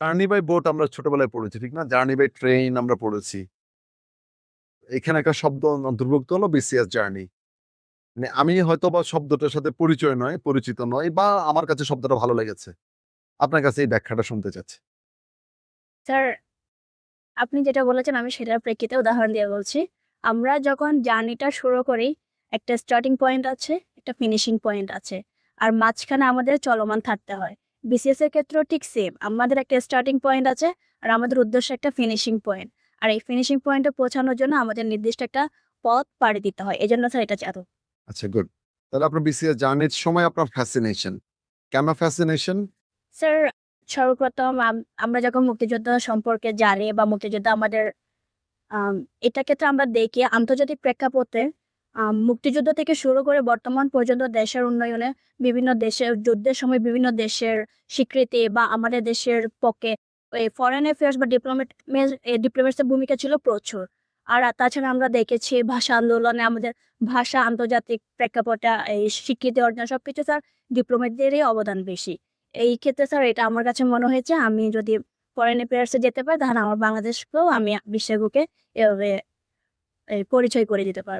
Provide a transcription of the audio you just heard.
Journey by boat আমরা ছোটবেলায় পড়েছি, ঠিক না? জার্নি বাই ট্রেন আমরা পড়েছি। এখানে একটা শব্দ অন্তর্ভুক্ত হলো বিসিএস জার্নি। মানে আমি হয়তোবা শব্দটার সাথে পরিচিত নই বা আমার কাছে শব্দটা ভালো লেগেছে। আপনার কাছে এই ব্যাখ্যাটা শুনতে চাচ্ছি। স্যার, আপনি যেটা বলেছেন আমি সেটার প্রেক্ষিতে উদাহরণ দিয়ে বলছি। আমরা যখন জার্নিটা শুরু করি, একটা স্টার্টিং পয়েন্ট আছে, একটা ফিনিশিং পয়েন্ট আছে। আর মাঝখানে আমাদের চলমান থাকতে হয়। বিসিএস এর ক্ষেত্রেও ঠিক সেম। আমাদের একটা স্টার্টিং পয়েন্ট আছে আর আমাদের উদ্দেশ্য একটা ফিনিশিং পয়েন্ট। আর এই ফিনিশিং পয়েন্টে পৌঁছানোর জন্য আমাদের নির্দিষ্ট একটা পথ পাড়ি দিতে হয়। এজন্য স্যার এটা এত আচ্ছা, গুড। তাহলে আপনার বিসিএস জার্নির সময় আপনার ফ্যাসিনেশন। কেন ফ্যাসিনেশন? স্যার, সর্বপ্রথম আমরা যখন মুক্তিযোদ্ধা সম্পর্কে জানি বা মুক্তিযোদ্ধা আমাদের আম এটা ক্ষেত্রে আমরা দেখি আন্তর্জাতিক প্রেক্ষাপটে মুক্তিযুদ্ধ থেকে শুরু করে বর্তমান পর্যন্ত দেশের উন্নয়নে বিভিন্ন দেশের যুদ্ধের সময় বিভিন্ন দেশের স্বীকৃতি বা আমাদের দেশের পক্ষে এই ফরেন অ্যাফেয়ার্স বা ডিপ্লোমেসির ভূমিকা ছিল প্রচুর। আর তাছাড়া আমরা দেখেছি ভাষা আন্দোলনে আমাদের ভাষা আন্তর্জাতিক প্রেক্ষাপটে এই স্বীকৃতি অর্জন সবকিছু স্যার ডিপ্লোমেটদেরই অবদান বেশি। এই ক্ষেত্রে স্যার এটা আমার কাছে মনে হয়েছে আমি যদি ফরেন অ্যাফেয়ার্স এ যেতে পারি তাহলে আমার বাংলাদেশকেও আমি বিশ্বের বুকে এভাবে পরিচয় করে দিতে পারব।